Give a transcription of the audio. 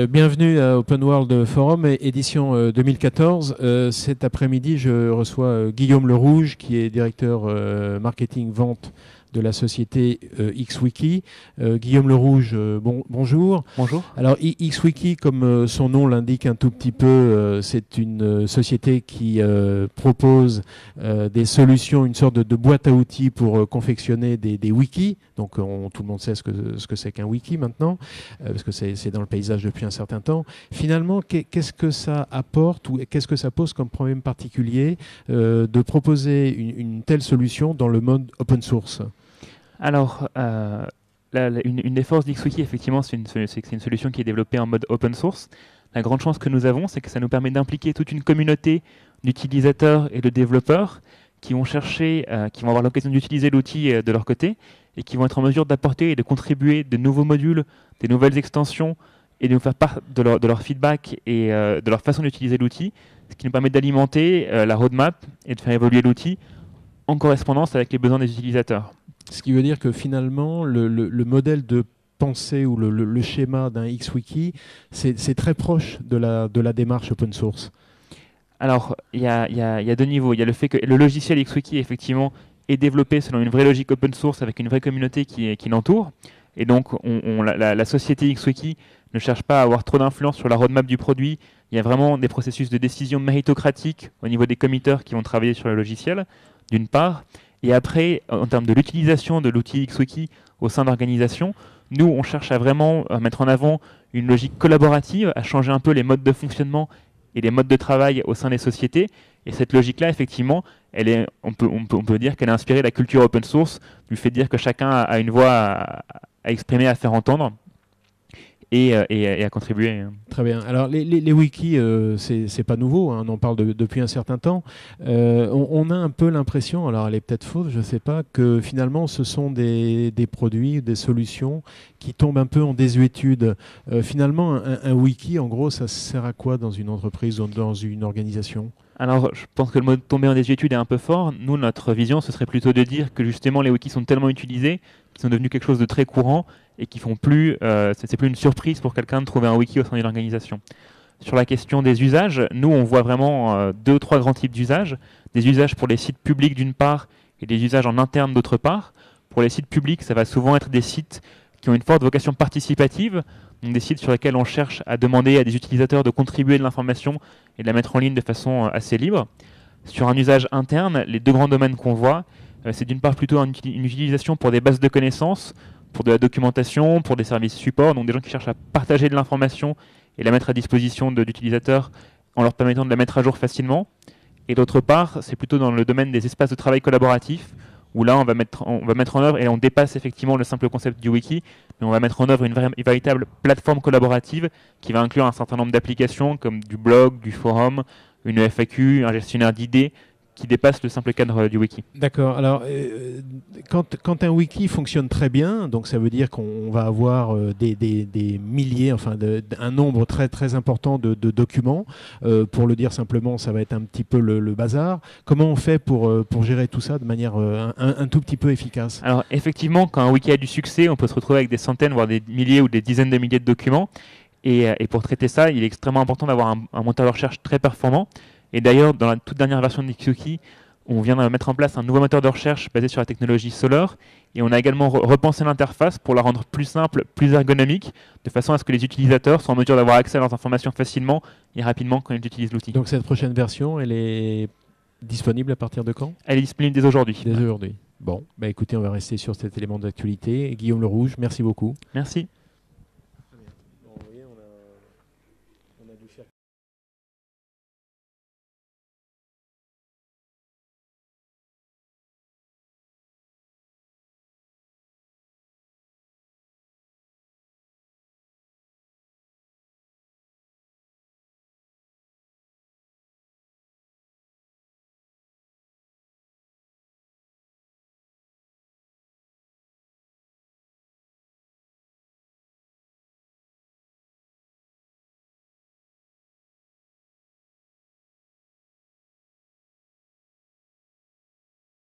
Bienvenue à Open World Forum, édition 2014. Cet après-midi, je reçois Guillaume Lerouge, qui est directeur marketing vente de la société XWiki. Guillaume Lerouge, bonjour. Bonjour. Alors XWiki, comme son nom l'indique un tout petit peu, c'est une société qui propose des solutions, une sorte de boîte à outils pour confectionner des wikis. Donc tout le monde sait ce que c'est qu'un wiki maintenant, parce que c'est dans le paysage depuis un certain temps. Finalement, qu'est-ce que ça apporte ou qu'est-ce que ça pose comme problème particulier de proposer une telle solution dans le mode open source ? Alors, une des forces d'XWiki, effectivement, c'est une solution qui est développée en mode open source. La grande chance que nous avons, c'est que ça nous permet d'impliquer toute une communauté d'utilisateurs et de développeurs qui vont chercher, qui vont avoir l'occasion d'utiliser l'outil de leur côté et qui vont être en mesure d'apporter et de contribuer de nouveaux modules, des nouvelles extensions et de nous faire part de leur feedback et de leur façon d'utiliser l'outil, ce qui nous permet d'alimenter la roadmap et de faire évoluer l'outil en correspondance avec les besoins des utilisateurs. Ce qui veut dire que finalement, le modèle de pensée ou le schéma d'un XWiki, c'est très proche de la démarche open source. Alors, il y a deux niveaux. Il y a le fait que le logiciel XWiki, effectivement, est développé selon une vraie logique open source avec une vraie communauté qui l'entoure. Et donc, la société XWiki ne cherche pas à avoir trop d'influence sur la roadmap du produit. Il y a vraiment des processus de décision méritocratiques au niveau des committeurs qui vont travailler sur le logiciel, d'une part. Et après, en termes de l'utilisation de l'outil XWiki au sein d'organisations, nous, on cherche à vraiment mettre en avant une logique collaborative, à changer un peu les modes de fonctionnement et les modes de travail au sein des sociétés. Et cette logique-là, effectivement, on peut dire qu'elle a inspiré la culture open source, du fait de dire que chacun a une voix à exprimer, à faire entendre. Et à contribuer. Très bien. Alors les wikis, c'est pas nouveau, hein, on en parle depuis un certain temps. On a un peu l'impression, alors elle est peut-être fausse, je ne sais pas, que finalement ce sont des produits, des solutions qui tombent un peu en désuétude. Finalement, un wiki, en gros, ça sert à quoi dans une entreprise ou dans une organisation ? Alors, je pense que le mot tomber en désuétude est un peu fort. Nous, notre vision, ce serait plutôt de dire que justement les wikis sont tellement utilisés qu'ils sont devenus quelque chose de très courant et qui font plus, c'est plus une surprise pour quelqu'un de trouver un wiki au sein d'une organisation. Sur la question des usages, nous, on voit vraiment deux ou trois grands types d'usages. Des usages pour les sites publics d'une part et des usages en interne d'autre part. Pour les sites publics, ça va souvent être des sites qui ont une forte vocation participative, donc des sites sur lesquels on cherche à demander à des utilisateurs de contribuer de l'information et de la mettre en ligne de façon assez libre. Sur un usage interne, les deux grands domaines qu'on voit, c'est d'une part plutôt une utilisation pour des bases de connaissances, pour de la documentation, pour des services support, donc des gens qui cherchent à partager de l'information et la mettre à disposition d'utilisateurs en leur permettant de la mettre à jour facilement. Et d'autre part, c'est plutôt dans le domaine des espaces de travail collaboratifs, où là, on va mettre en œuvre, et on dépasse effectivement le simple concept du wiki, mais on va mettre en œuvre une véritable plateforme collaborative qui va inclure un certain nombre d'applications comme du blog, du forum, une FAQ, un gestionnaire d'idées, qui dépasse le simple cadre du wiki. D'accord. Alors, quand un wiki fonctionne très bien, donc ça veut dire qu'on va avoir des milliers, enfin un nombre très très important de documents. Pour le dire simplement, ça va être un petit peu le bazar. Comment on fait pour gérer tout ça de manière un tout petit peu efficace ? Alors, effectivement, quand un wiki a du succès, on peut se retrouver avec des centaines, voire des milliers ou des dizaines de milliers de documents. Et pour traiter ça, il est extrêmement important d'avoir un moteur de recherche très performant. Et d'ailleurs, dans la toute dernière version de XWiki, on vient de mettre en place un nouveau moteur de recherche basé sur la technologie Solr. Et on a également repensé l'interface pour la rendre plus simple, plus ergonomique, de façon à ce que les utilisateurs soient en mesure d'avoir accès à leurs informations facilement et rapidement quand ils utilisent l'outil. Donc cette prochaine version, elle est disponible à partir de quand ? Elle est disponible dès aujourd'hui. Dès aujourd'hui. Bon, écoutez, on va rester sur cet élément d'actualité. Guillaume Lerouge, merci beaucoup. Merci.